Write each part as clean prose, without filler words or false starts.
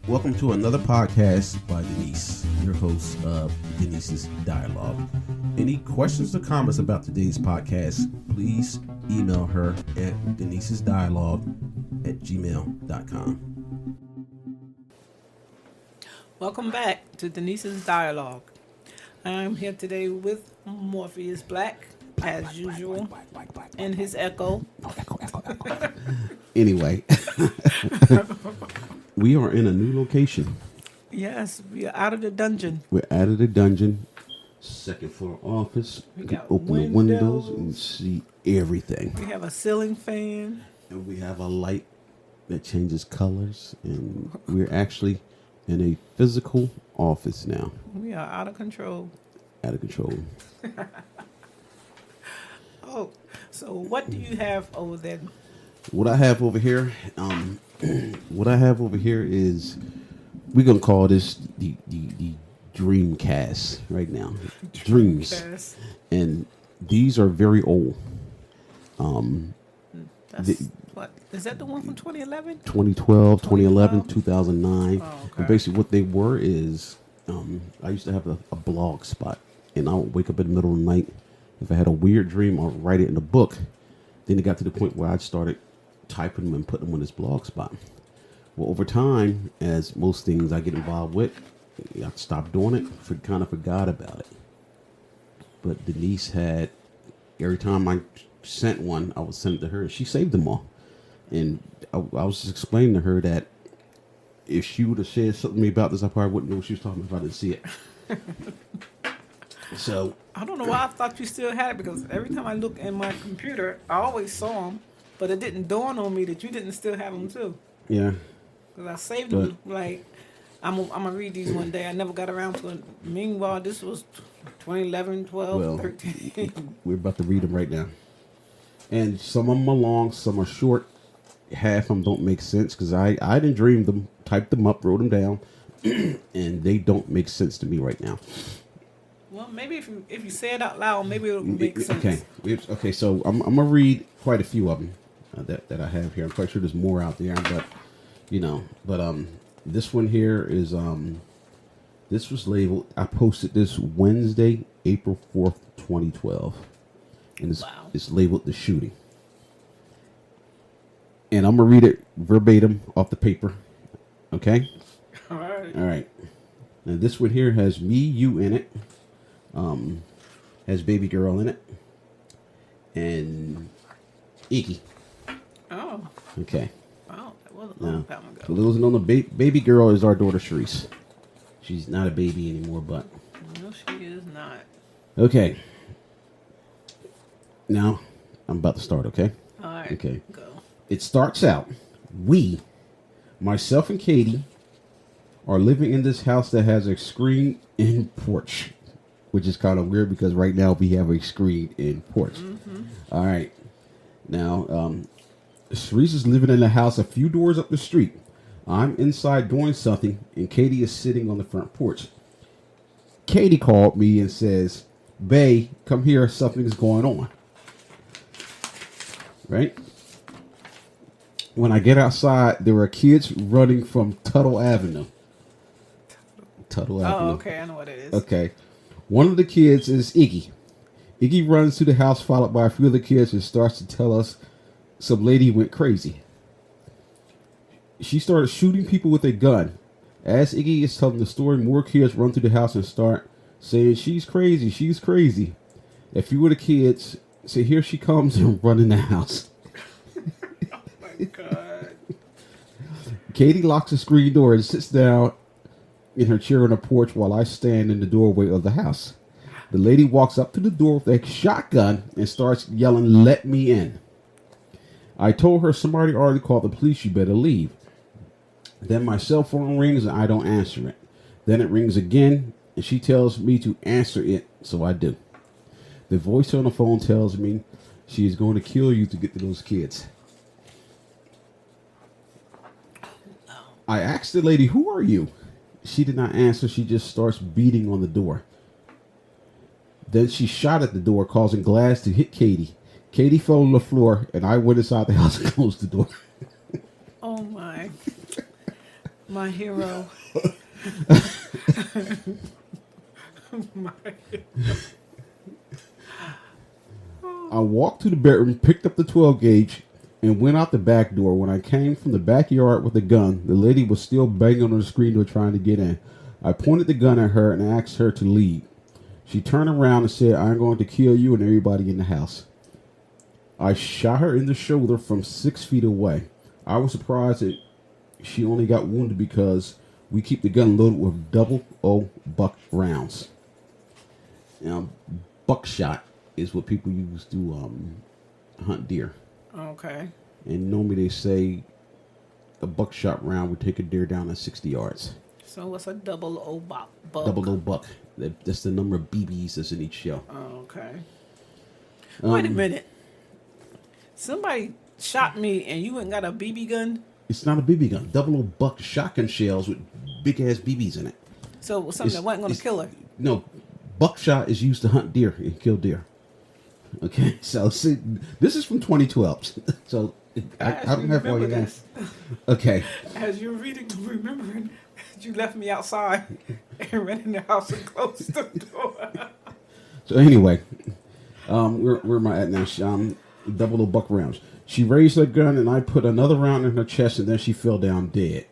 Welcome to another podcast by Denise, your host of Denise's Dialogue. Any questions or comments about today's podcast, please email her at denisesdialogue@gmail.com. Welcome back to Denise's Dialogue. I'm here today with Morpheus Black, as usual, and his echo. Anyway, we are in a new location. Yes, we are out of the dungeon. We're out of the dungeon, second floor office. We You can got open the windows windows. and see everything. We have a ceiling fan. And we have a light that changes colors. And we're actually in a physical office now. We are out of control. Out of control. Oh, so what do you have over there? What I have over here, is we're gonna call this the Dreamcast right now. Dreams, Yes. and these are very old. That's what is that the one from 2011? 2012, 2011, 2012? 2009. Oh, okay. And basically what they were is, I used to have a blog spot, and I would wake up in the middle of the night. If I had a weird dream, I'd write it in a book. Then it got to the point where I started typing them and putting them on this blog spot. Well, over time, as most things I get involved with, I stopped doing it, kind of forgot about it. But Denise had, every time I sent one, I would send it to her. She saved them all. And I was just explaining to her that if she would have said something to me about this, I probably wouldn't know what she was talking about if I didn't see it. So I don't know why I thought you still had it, because every time I look in my computer, I always saw them, but it didn't dawn on me that you didn't still have them too. yeah, Because I saved them, like, I'm going to read these one day. I never got around to it. Meanwhile, this was 2011, 12, well, 13. we're about to read them right now. And some of them are long, some are short. Half of them don't make sense because I didn't dream them, typed them up, wrote them down, and they don't make sense to me right now. Well, maybe if you say it out loud, maybe it'll make sense. Okay. So I'm gonna read quite a few of them that I have here. I'm quite sure there's more out there, but this one here is this was labeled. I posted this Wednesday, April 4th, 2012, and it's labeled "The Shooting." And I'm gonna read it verbatim off the paper. Okay. All right. All right. Now this one here has me, you in it. Has baby girl in it, and Iggy. Oh, Okay. wow. That was a long time For ago. those who don't know, baby girl is our daughter Sharice. She's not a baby anymore, but No, she is not. okay. Now I'm about to start. Okay. All right. Okay. Go. It starts out. We, myself and Katie, are living in this house that has a screen-in porch, which is kind of weird because right now we have a screen-in porch. Mm-hmm. All right. Now, Sharice is living in a house a few doors up the street. I'm inside doing something, and Katie is sitting on the front porch. Katie called me and says, "Bae, come here, something's going on." Right? When I get outside, there are kids running from Tuttle Avenue. Tuttle Avenue. Oh, okay. I know what it is. Okay. One of the kids is Iggy. Iggy runs to the house, followed by a few of the kids, and starts to tell us some lady went crazy. She started shooting people with a gun. As Iggy is telling the story, more kids run to the house and start saying, "She's crazy, she's crazy." A few of the kids say, "Here she comes," and run in the house. Oh, my God. Katie locks the screen door and sits down in her chair on the porch while I stand in the doorway of the house. The lady walks up to the door with a shotgun and starts yelling, "Let me in." I told her somebody already called the police, you better leave. Then my cell phone rings and I don't answer it. Then it rings again and she tells me to answer it, so I do. The voice on the phone tells me she is going to kill you to get to those kids. I asked the lady, "Who are you?" She did not answer. She just starts beating on the door. Then she shot at the door, causing glass to hit Katie. Katie fell on the floor, and I went inside the house and closed the door. Oh, my. My hero. My, I walked to the bedroom, picked up the 12 gauge, and went out the back door. When I came from the backyard with a gun, the lady was still banging on the screen door trying to get in. I pointed the gun at her and asked her to leave. She turned around and said, "I'm going to kill you and everybody in the house." I shot her in the shoulder from 6 feet away. I was surprised that she only got wounded because we keep the gun loaded with double O buck rounds. Now, buckshot is what people use to hunt deer. okay. And normally they say a buckshot round would take a deer down at 60 yards. So what's a double O buck? Double O buck. That's the number of BBs that's in each shell. Okay. Wait a minute. Somebody shot me and you ain't got a BB gun? It's not a BB gun. Double O buck shotgun shells with big ass BBs in it. So it was something that wasn't going to kill her? No, buckshot is used to hunt deer and kill deer. Okay, so see, this is from 2012. So I don't have all your names. Okay. As you're reading, remembering, you left me outside and ran in the house and closed the door. So anyway, where am I at now? Double O buck rounds. She raised her gun and I put another round in her chest and then she fell down dead.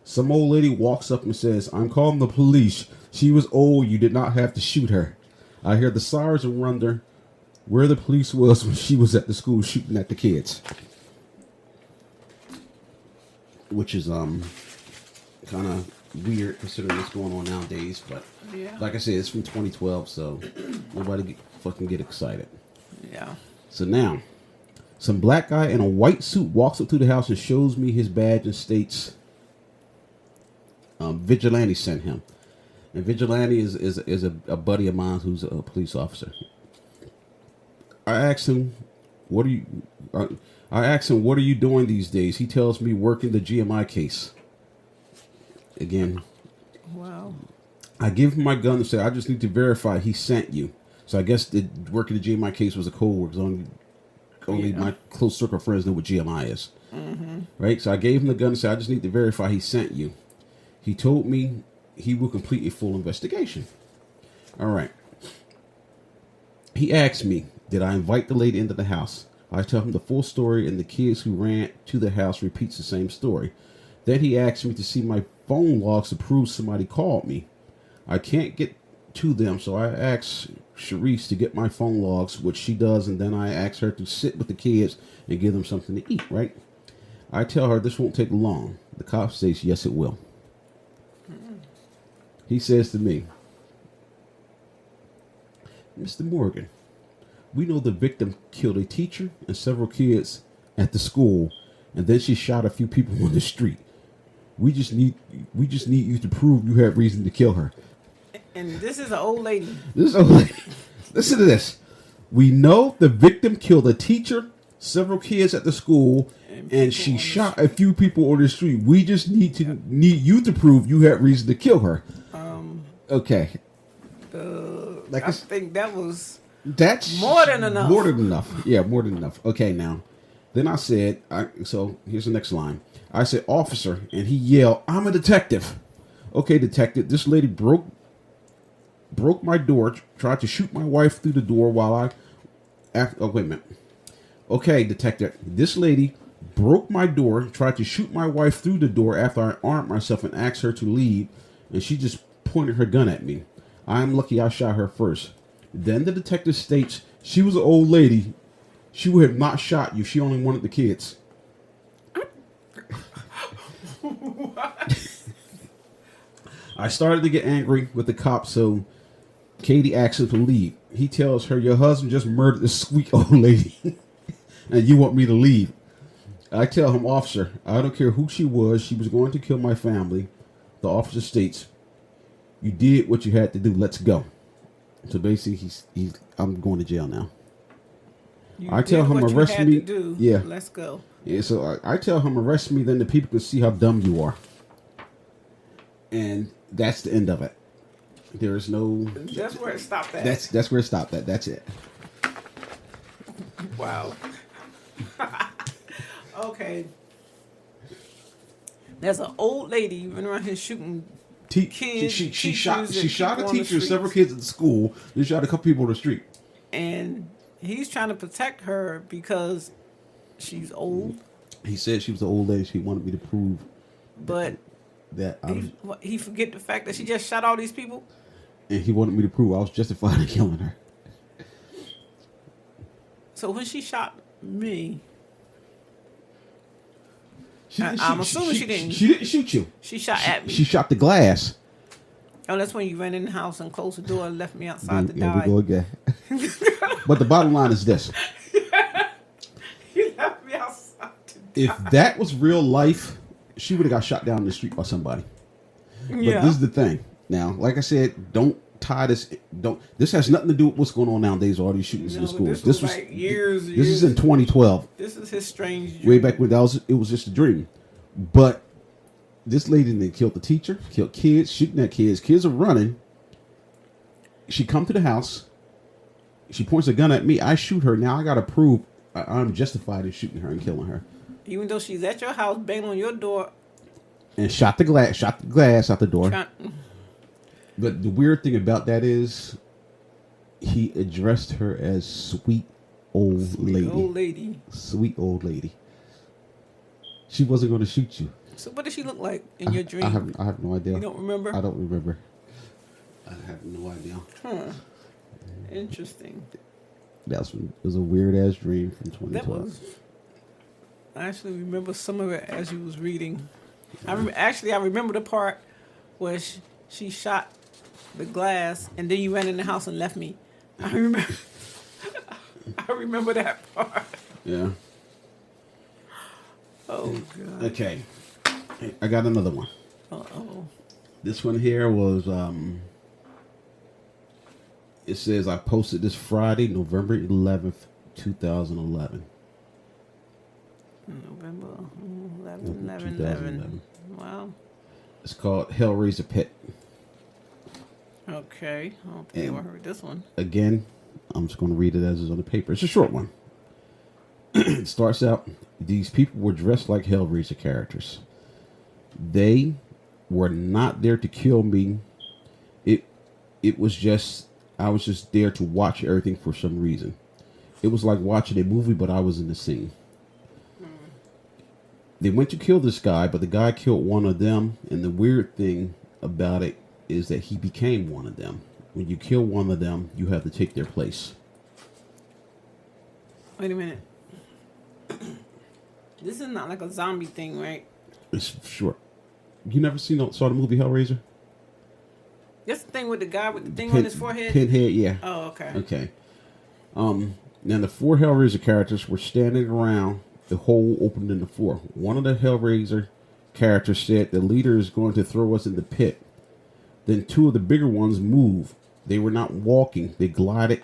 Some old lady walks up and says, "I'm calling the police. She was old. You did not have to shoot her." I hear the sirens and wonder where the police was when she was at the school shooting at the kids. Which is kind of weird considering what's going on nowadays. But Yeah. like I said, it's from 2012, so nobody fucking get excited. Yeah. So now, some black guy in a white suit walks up to the house and shows me his badge and states, "Vigilante sent him." And Vigilante is a buddy of mine who's a police officer. I asked him, "What are you?" I asked him, "What are you doing these days?" He tells me, "Working the GMI case." Again, Wow. I give him my gun and say, "I just need to verify he sent you." So I guess the working the GMI case was a code word. Only Yeah. my close circle of friends know what GMI is. Right? So I gave him the gun and said, "I just need to verify he sent you." He told me he will complete a full investigation. All right. He asked me, did I invite the lady into the house? I tell him the full story, and the kids who ran to the house repeats the same story. Then he asked me to see my phone logs to prove somebody called me. I can't get to them, so I asked Sharice to get my phone logs, which she does, and then I ask her to sit with the kids and give them something to eat, right? I tell her this won't take long. The cop says, yes, it will. He says to me, "Mr. Morgan, we know the victim killed a teacher and several kids at the school, and then she shot a few people on the street. We just need you to prove you had reason to kill her." And this is an old lady. Listen to this. "We know the victim killed a teacher, several kids at the school, and she shot a few people on the street. We just need you to prove you had reason to kill her." Okay. I think that's More than enough. More than enough. Yeah, more than enough. Okay, now. Then I said, so here's the next line. I said, "Officer," and he yelled, "I'm a detective." "Okay, detective, this lady broke my door, tried to shoot my wife through the door while wait a minute. "Okay, detective, this lady broke my door, tried to shoot my wife through the door after I armed myself and asked her to leave, and she just pointed her gun at me. I'm lucky I shot her first." Then the detective states, "She was an old lady. She would have not shot you. She only wanted the kids." I started to get angry with the cop, so Katie asks him to leave. He tells her, "Your husband just murdered this sweet old lady, and you want me to leave." I tell him, "Officer, I don't care who she was going to kill my family." The officer states, "You did what you had to do. Let's go." So basically, I'm going to jail now. I tell him, "Arrest me." Yeah. Let's go. Yeah, so I tell him, "Arrest me, then the people can see how dumb you are." And that's the end of it. There is no. That's where it stopped at. That's where it stopped at. That's it. Wow. Okay. There's an old lady running around here shooting kids. She shot teachers, and a people on the teacher, several streets. kids at the school. Then shot a couple people on the street. And he's trying to protect her because she's old. He said she was the old lady. She wanted me to prove But that he forget the fact that she just shot all these people. and he wanted me to prove I was justified in killing her. So when she shot me, I'm I'm assuming she didn't. She didn't shoot you. she shot at me. She shot the glass. Oh, that's when you ran in the house and closed the door and left me outside to Here die. we go again. But the bottom line is this: You left me outside to die. if that was real life, she would have got shot down in the street by somebody. But Yeah. this is the thing. Now, like I said, don't tie this. Don't. This has nothing to do with what's going on nowadays. All these shootings in the No, schools. this was like years. This is in 2012. This is his strange Way dream. back when it was just a dream. But this lady then killed the teacher, killed kids, shooting at kids. Kids are running. She come to the house. She points a gun at me. I shoot her. Now I got to prove I'm justified in shooting her and killing her. Even though she's at your house, banging on your door. And shot the glass out the door. Trying, But the weird thing about that is he addressed her as sweet old lady. old lady. Sweet old lady. She wasn't going to shoot you. So what does she look like in your dream? I have no idea. You don't remember? I don't remember. I have no idea. Huh. Interesting. It was a weird ass dream from That 2012. was. I actually remember some of it as you was reading. I remember the part where she shot the glass and then you ran in the house and left me. I remember. I remember that part. Yeah. Oh God. Okay. I got another one. Uh-oh. This one here was it says I posted this Friday, November 11th, 2011. November 11, 2011. Wow. It's called Hellraiser Pit. Okay. I don't think I ever heard this one. Again, I'm just going to read it as is on the paper. It's a short one. It starts out, these people were dressed like Hellraiser characters. They were not there to kill me. It was just, I was just there to watch everything for some reason. It was like watching a movie, but I was in the scene. They went to kill this guy, but the guy killed one of them. And the weird thing about it is that he became one of them. When you kill one of them, you have to take their place. Wait a minute. This is not like a zombie thing, right? It's short. You never saw the movie Hellraiser? That's the thing with the guy with the thing on his forehead? Pinhead, yeah. Oh, okay. Okay. Now the four Hellraiser characters were standing around the hole opened in the floor. One of the Hellraiser characters said the leader is going to throw us in the pit. Then two of the bigger ones moved. They were not walking, they glided,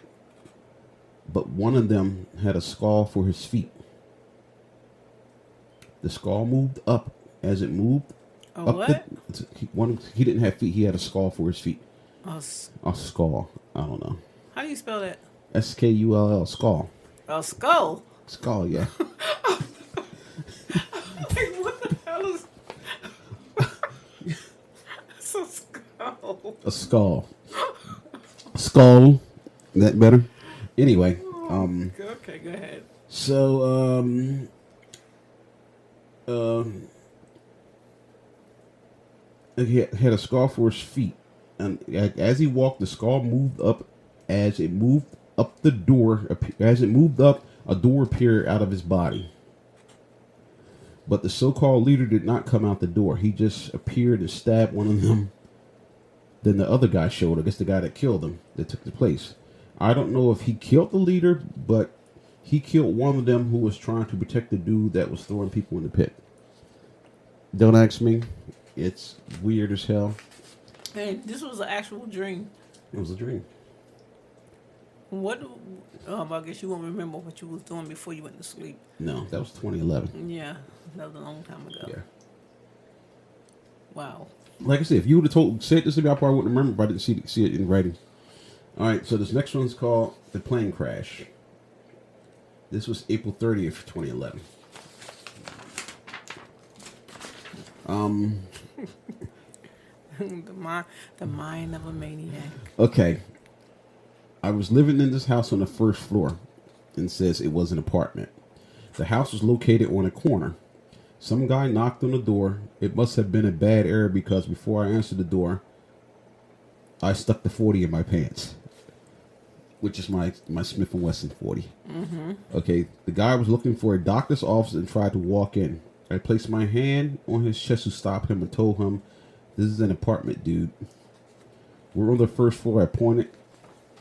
but one of them had a skull for his feet. The skull moved up as it moved. What? He didn't have feet, he had a skull for his feet. A A skull. I don't know. How do you spell that? Skull. Skull. A skull. Skull, yeah. Like, what the hell is... It's a skull. A skull. Skull. That better? Anyway, Okay, go ahead. so he had a skull for his feet, and as he walked, the skull moved up. As it moved up the door, as it moved up, a door appeared out of his body. But the so-called leader did not come out the door. He just appeared and stabbed one of them. Then the other guy showed. I guess the guy that killed him, that took the place. I don't know if he killed the leader, but he killed one of them who was trying to protect the dude that was throwing people in the pit. Don't ask me. It's weird as hell. Hey, this was an actual dream. It was a dream. What? I guess you won't remember what you was doing before you went to sleep. No, that was 2011. Yeah, that was a long time ago. Yeah. Wow. Like I said, if you would have said this to me, I probably wouldn't remember if I didn't see it in writing. All right, so this next one's called The Plane Crash. This was April 30th, 2011. The mind of a maniac. Okay. I was living in this house on the first floor and says it was an apartment. The house was located on a corner. Some guy knocked on the door. It must have been a bad error because before I answered the door, I stuck the 40 in my pants, which is my Smith & Wesson 40. Mm-hmm. Okay, the guy was looking for a doctor's office and tried to walk in. I placed my hand on his chest to stop him and told him, "This is an apartment, dude. We're on the first floor." I pointed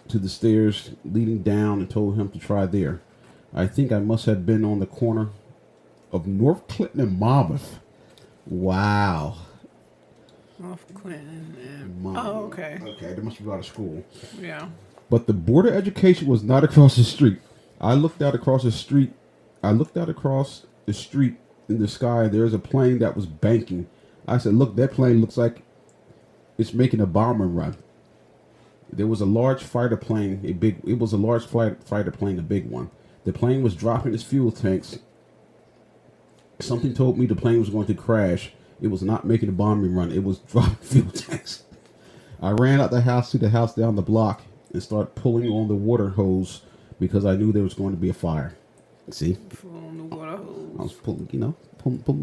to the stairs leading down and told him to try there. I think I must have been on the corner of North Clinton and Monmouth. Wow. North Clinton and... Monmouth. Oh, okay. Okay, they must be out of school. Yeah. But the Board of Education was not across the street. I looked out across the street. In the sky. There's a plane that was banking. I said, "Look, that plane looks like it's making a bomber run." There was a large fighter plane, a big one. The plane was dropping its fuel tanks. Something told me the plane was going to crash. It was not making a bombing run. It was dropping fuel tanks. I ran out the house to the house down the block and started pulling on the water hose because I knew there was going to be a fire. See? From the water hose. I was pulling the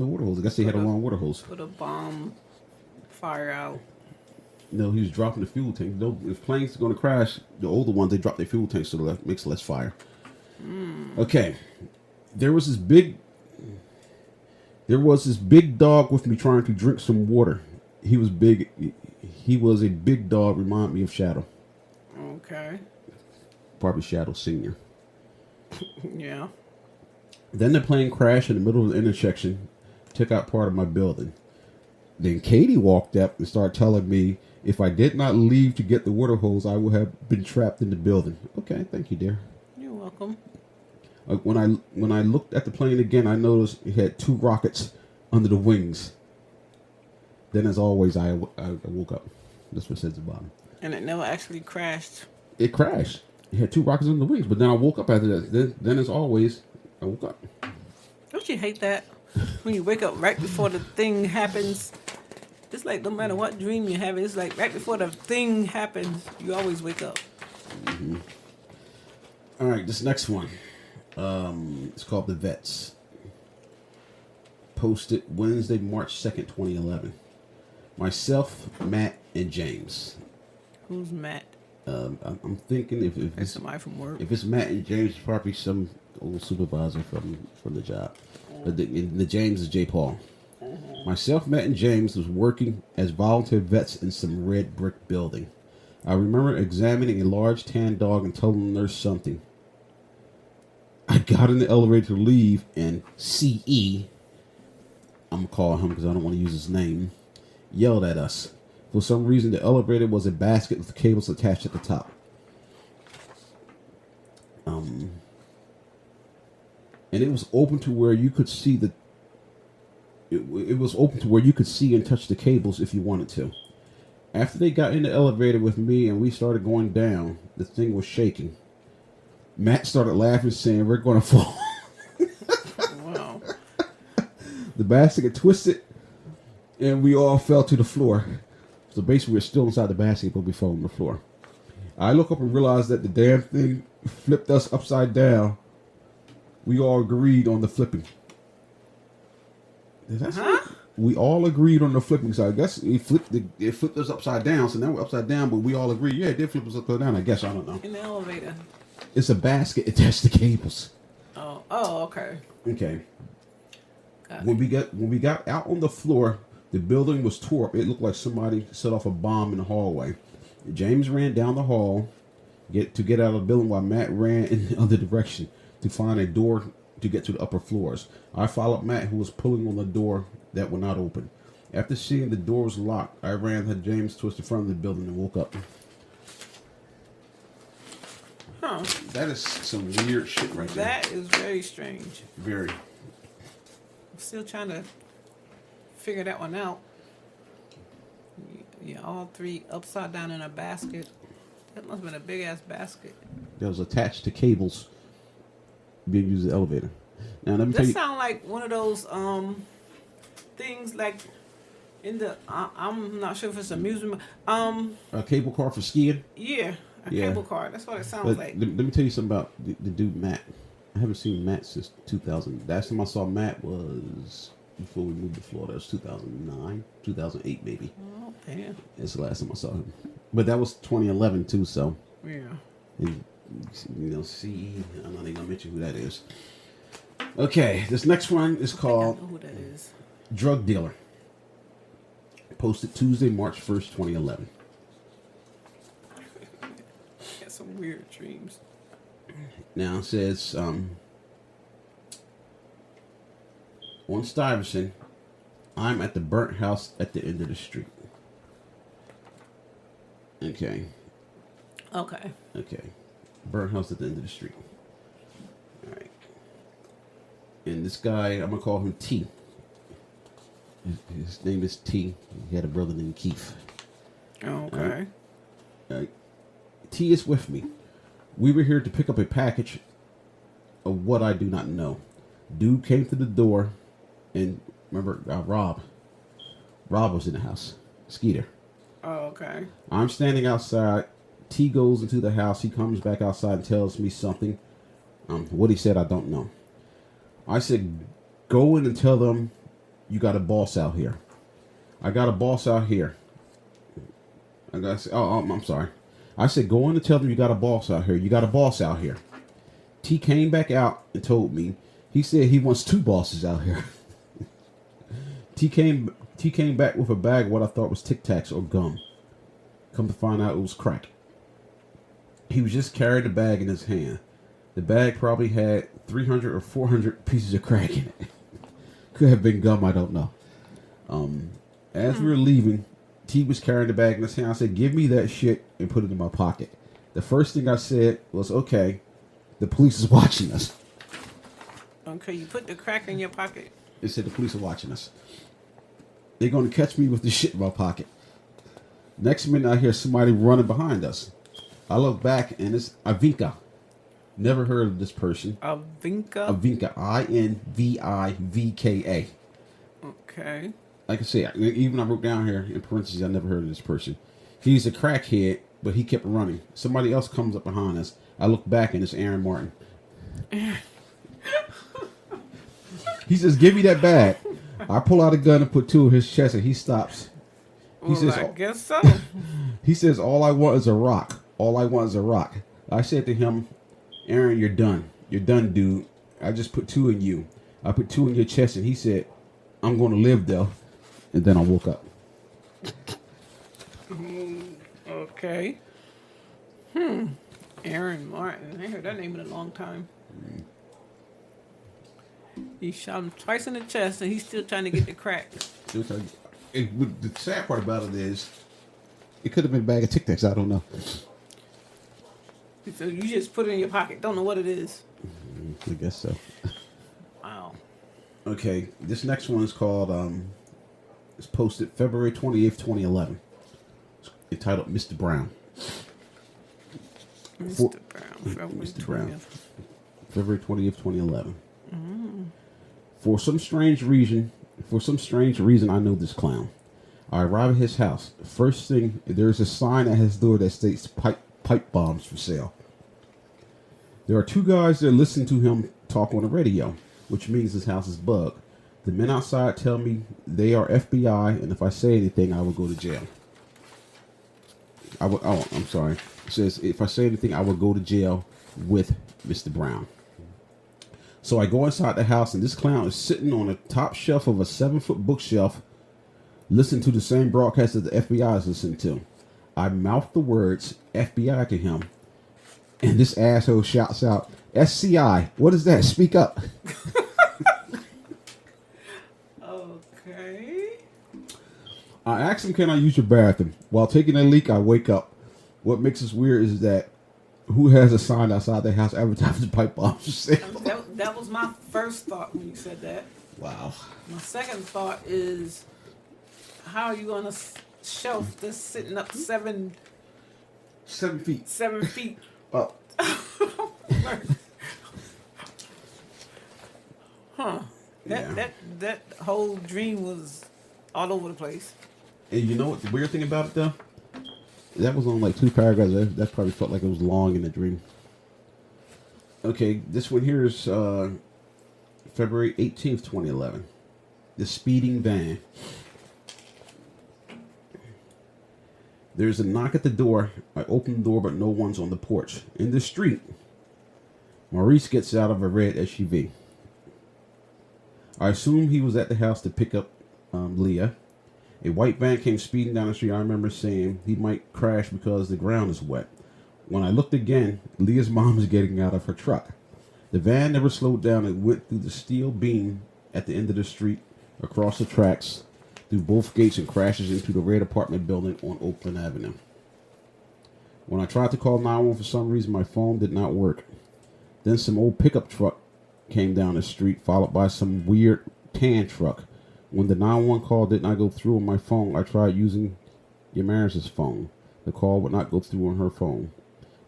water hose. I guess they had a long water hose. Put a bomb fire out. No, he was dropping the fuel tank. No, if planes are going to crash, the older ones, they drop their fuel tanks so that makes less fire. Okay. There was this big dog with me trying to drink some water. He was big. He was a big dog, remind me of Shadow. Okay. Probably Shadow Senior. Yeah. Then the plane crashed in the middle of the intersection, took out part of my building. Then Katie walked up and started telling me if I did not leave to get the water hose, I would have been trapped in the building. Okay, thank you, dear. You're welcome. When I looked at the plane again, I noticed it had 2 rockets under the wings. Then, as always, I woke up. That's what it says at the bottom. And it never actually crashed. It crashed. It had 2 rockets under the wings, but then I woke up after that. Then as always, I woke up. Don't you hate that? When you wake up right before the thing happens. It's like no matter what dream you're having, it's like right before the thing happens, you always wake up. Mm-hmm. All right, this next one. It's called The Vets. Posted Wednesday, March 2nd, 2011. Myself, Matt, and James. Who's Matt? I'm thinking if That's somebody from work. If it's Matt and James, it's probably some old supervisor from the job. But the James is J. Paul. Myself, Matt, and James was working as volunteer vets in some red brick building. I remember examining a large tan dog and telling the nurse something. I got in the elevator to leave, and C.E., I'm going to call him because I don't want to use his name, yelled at us. For some reason, the elevator was a basket with cables attached at the top. And it was open to where you could see it was open to where you could see and touch the cables if you wanted to. After they got in the elevator with me and we started going down, the thing was shaking. Matt started laughing, saying, "We're going to fall." Wow. The basket twisted, and we all fell to the floor. So basically, we're still inside the basket, but we fell on the floor. I look up and realize that the damn thing flipped us upside down. We all agreed on the flipping. We all agreed on the flipping. So I guess it flipped us upside down. So now we're upside down, but we all agree, yeah, it did flip us upside down. I guess, I don't know. In the elevator. It's a basket attached to cables. Oh, okay. Okay. When we got out on the floor, the building was tore up. It looked like somebody set off a bomb in the hallway. James ran down the hall to get out of the building while Matt ran in the other direction to find a door to get to the upper floors. I followed Matt, who was pulling on the door that would not open. After seeing the door was locked, I ran to James towards the front of the building and woke up. Huh. That is some weird shit right there. That is very strange. Very. I'm still trying to figure that one out. Yeah, all 3 upside down in a basket. That must have been a big ass basket. That was attached to cables being used as an elevator. Now let me tell That you. sound like one of those things like In the, I'm not sure if it's amusement. A cable car for skiing. Yeah, a Yeah. cable car. That's what it sounds But like. let me tell you something about the dude Matt. I haven't seen Matt since 2000. Last time I saw Matt was before we moved to Florida. It was 2009, 2008 maybe. Oh, damn. That's the last time I saw him. But that was 2011 too. So, Yeah. and, CE. I'm not even gonna mention who that is. Okay, this next one is I called know who that is. Drug Dealer. Posted Tuesday, March 1st, 2011. Got some weird dreams. Now it says on Stuyvesant, I'm at the burnt house at the end of the street. Okay. Okay. Burnt house at the end of the street. All right. And this guy, I'm going to call him T. His name is T. He had a brother named Keith. Okay. All right. T is with me. We were here to pick up a package of what I do not know. Dude came to the door, and remember, Rob. Rob was in the house. Skeeter. Oh, okay. I'm standing outside. T goes into the house. He comes back outside and tells me something. What he said, I don't know. I said, go in and tell them you got a boss out here. I got a boss out here. I got to say, I'm sorry. I said, go in and tell them you got a boss out here. You got a boss out here. T came back out and told me. He said he wants two bosses out here. T came back with a bag of what I thought was Tic Tacs or gum. Come to find out it was crack. He was just carrying the bag in his hand. The bag probably had 300 or 400 pieces of crack in it. Could have been gum, I don't know. As we were leaving, T was carrying the bag in his hand. I said, give me that shit and put it in my pocket. The first thing I said was, okay, the police is watching us. Okay, you put the crack in your pocket. It said the police are watching us. They're going to catch me with the shit in my pocket. Next minute, I hear somebody running behind us. I look back, and it's Ivinka. Never heard of this person. Ivinka? Ivinka. Invivika. Okay. Like I said, even I wrote down here in parentheses, I never heard of this person. He's a crackhead, but he kept running. Somebody else comes up behind us. I look back, and it's Aaron Martin. He says, give me that bag. I pull out a gun and put two in his chest, and he stops. He says, I guess so. He says, all I want is a rock. All I want is a rock. I said to him, Aaron, you're done. You're done, dude. I just put two in you. I put two in your chest, and he said, I'm going to live, though. And then I woke up. Okay. Aaron Martin. I heard that name in a long time. He shot him twice in the chest, and he's still trying to get the crack. The sad part about it is, it could have been a bag of Tic Tacs. I don't know. So you just put it in your pocket. Don't know what it is. I guess so. Wow. Okay, this next one is called, it's posted February 28th, 2011. It's entitled Mr. Brown. Mr. Brown. Mr. Brown. February 20th, 2011. For some strange reason, I know this clown. I arrive at his house. First thing, there's a sign at his door that states pipe bombs for sale. There are two guys that listen to him talk on the radio, which means his house is bugged. The men outside tell me they are FBI, and if I say anything, I will go to jail. I'm sorry. It says, if I say anything, I will go to jail with Mr. Brown. So I go inside the house, and this clown is sitting on the top shelf of a 7-foot bookshelf, listening to the same broadcast that the FBI is listening to. I mouth the words FBI to him, and this asshole shouts out, SCI, what is that? Speak up. Okay. I ask him, can I use your bathroom? While taking a leak, I wake up. What makes this weird is that who has a sign outside their house advertising pipe bombs for sale? That was my first thought when you said that. Wow. My second thought is, how are you on a shelf that's sitting up 7 feet. 7 feet? Oh. Huh. That whole dream was all over the place. And you know what the weird thing about it though? That was on like 2 paragraphs. That probably felt like it was long in the dream. Okay, this one here is February 18th, 2011. The speeding van. There's a knock at the door. I open the door, but no one's on the porch. In the street, Maurice gets out of a red SUV. I assume he was at the house to pick up Leah. A white van came speeding down the street. I remember saying he might crash because the ground is wet. When I looked again, Leah's mom is getting out of her truck. The van never slowed down. It went through the steel beam at the end of the street, across the tracks, through both gates, and crashes into the red apartment building on Oakland Avenue. When I tried to call 911 for some reason, my phone did not work. Then some old pickup truck came down the street, followed by some weird tan truck. When the 911 call did not go through on my phone, I tried using Yamaris's phone. The call would not go through on her phone.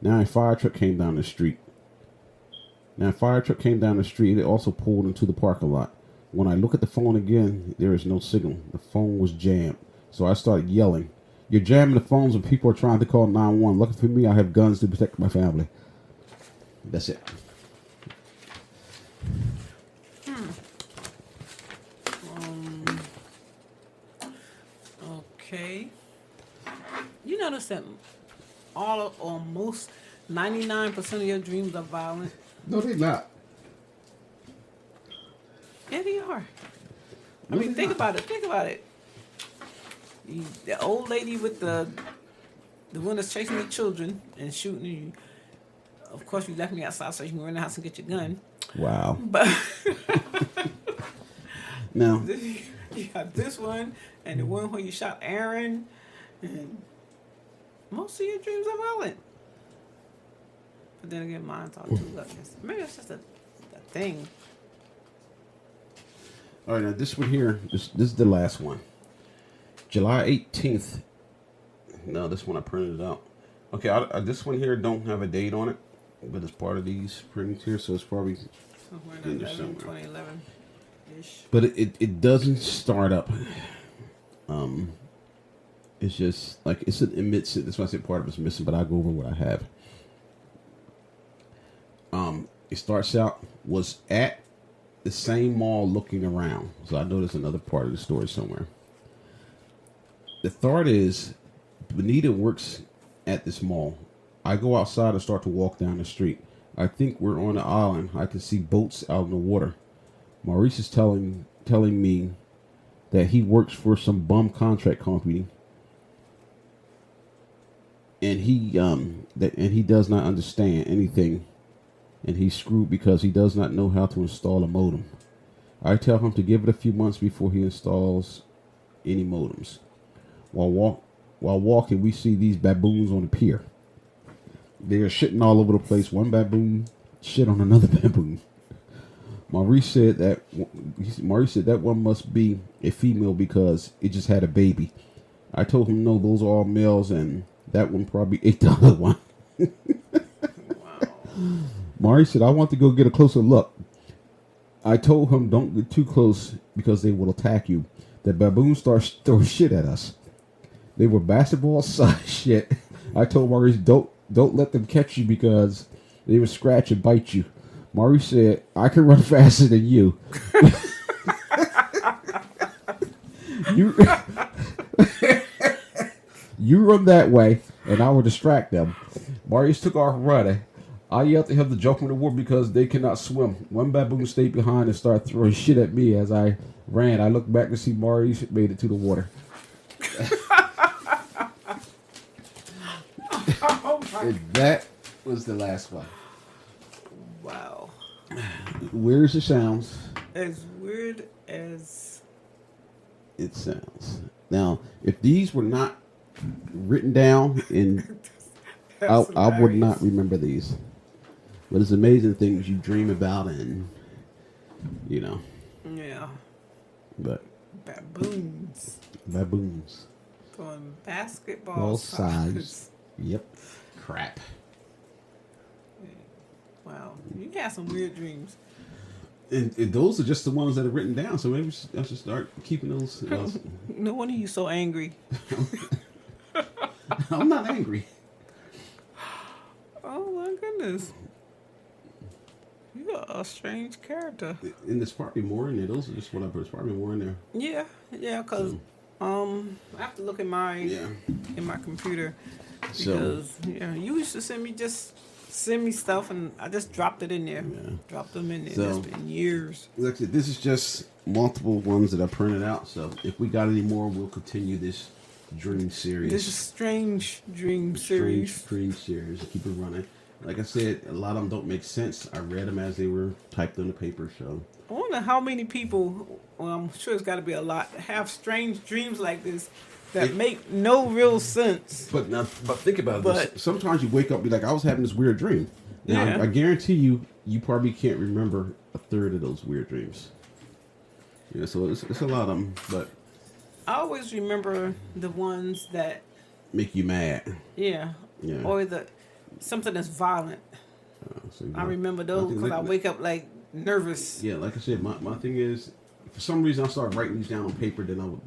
Now a fire truck came down the street. It also pulled into the parking lot. When I look at the phone again, there is no signal. The phone was jammed. So I started yelling. You're jamming the phones when people are trying to call 911. Lucky for me, I have guns to protect my family. That's it. Okay. You notice that all or most 99% of your dreams are violent? No, they're not. Yeah, they are. No, I mean, they're think not. about it. Think about it. The old lady with the one that's chasing the children and shooting you. Of course, you left me outside so you can run in the house and get your gun. Wow. But Now, you got this one and the one where you shot Aaron. And most of your dreams are violent. But then again, mine are too luckless. Maybe it's just a thing. all right, now this one here, this is the last one. July 18th. No, this one I printed it out. Okay, this one here don't have a date on it, but it's part of these printings here, so it's probably Somewhere in in there 2011-ish. But it doesn't start up. It's just like it admits it. That's why I said part of it's missing. But I'll go over what I have. It starts out was at the same mall looking around. So I know there's another part of the story somewhere. The thought is, Benita works at this mall. I go outside and start to walk down the street. I think we're on an island. I can see boats out in the water. Maurice is telling me that he works for some bum contract company, and he does not understand anything, and he's screwed because he does not know how to install a modem. I tell him to give it a few months before he installs any modems. While walking, we see these baboons on the pier. They are shitting all over the place. One baboon shit on another baboon. Maurice said that one must be a female because it just had a baby. I told him no, those are all males, and that one probably ate the other one. Wow. Maurice said, I want to go get a closer look. I told him don't get too close because they will attack you. The baboons start throwing shit at us. They were basketball size shit. I told Maurice don't let them catch you because they will scratch and bite you. Maurice said, I can run faster than you. You run that way, and I will distract them. Maurice took off running. I yelled to him to jump in the water because they cannot swim. One baboon stayed behind and started throwing shit at me as I ran. I looked back to see Maurice made it to the water. And that was the last one. Wow. Weird as it sounds, As weird as it sounds. Now, if these were not written down, and I would not remember these. But it's amazing things you dream about, and Yeah. But Baboons. baboons, Throwing basketball all size. size. Yep. Crap. Wow. You got some weird dreams. And those are just the ones that are written down. So maybe I should start keeping those. No wonder you so angry. I'm not angry. Oh my goodness. You're a strange character. And there's probably more in there. Those are just what I put. There's probably more in there. Yeah, cause I have to look in my computer because you used to send me stuff and I just dropped it in there. Yeah. Dropped them in there. So, That's been years. Like I said, this is just multiple ones that I printed out. So if we got any more, we'll continue this dream series. This is strange dream series. Strange dream series. Keep it running. Like I said, a lot of them don't make sense. I read them as they were typed on the paper. So I wonder how many people, well, I'm sure it's got to be a lot, have strange dreams like this that make no real sense. But think about this. Sometimes you wake up and be like, I was having this weird dream. Now, Yeah. I guarantee you probably can't remember a third of those weird dreams. Yeah, so it's a lot of them, but I always remember the ones that, make you mad. yeah. Or something that's violent. So, I remember those because I wake up like nervous. Yeah, like I said, my thing is, for some reason I started writing these down on paper, then I would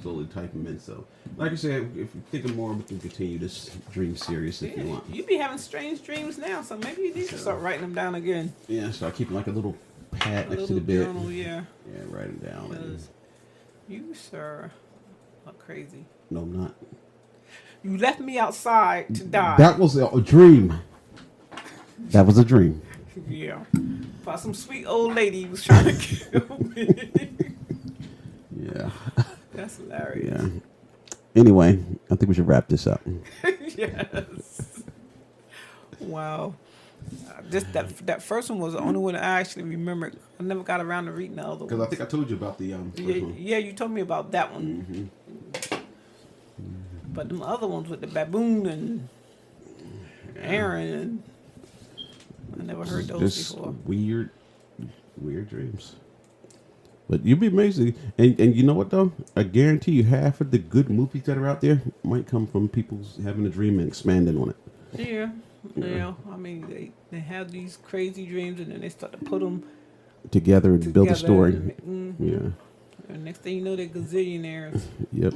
slowly type them in. So, like I said, if you think of more, we can continue this dream series if you want. You be having strange dreams now, so maybe you need to start writing them down again. Yeah, start keeping like a little pad next to little the bed. journal, yeah. Yeah, write them down. Because you, sir, are crazy. No, I'm not. You left me outside to die. That was a dream. That was a dream. Yeah. By some sweet old lady who was trying to kill me. Yeah. That's hilarious. Yeah. Anyway, I think we should wrap this up. Yes. Wow. Just that first one was the only one I actually remembered. I never got around to reading the other ones. Because I think I told you about the first one. Yeah, you told me about that one. Mm-hmm. But them other ones with the baboon and Aaron, and I never heard those Just before. weird dreams. But you'd be amazing. And you know what, though? I guarantee you half of the good movies that are out there might come from people having a dream and expanding on it. Yeah. I mean, they have these crazy dreams, and then they start to put them Together and build a story. Yeah. And next thing you know, they're gazillionaires. Yep.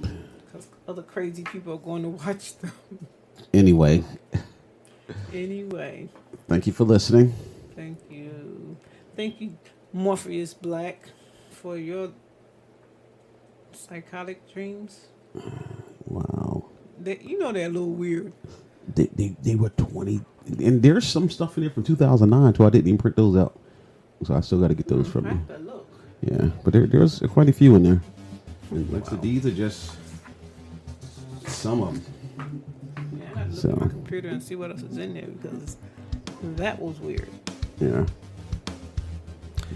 Because other crazy people are going to watch them. Anyway. Thank you for listening. Thank you. Thank you, Morpheus Black, for your psychotic dreams. Wow. They're a little weird. They were 20. And there's some stuff in there from 2009, so I didn't even print those out. So I still got to get those from I you. have to look. Yeah, but there's quite a few in there. And like I said, these are just some of them. Yeah, I gotta look at my computer and see what else is in there because that was weird. Yeah.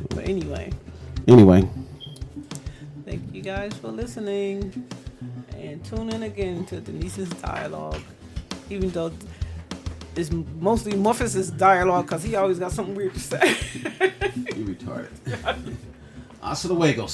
But anyway, thank you guys for listening. And tune in again to Denise's dialogue. Even though it's mostly Morpheus' dialogue because he always got something weird to say. You retarded. Hasta luego.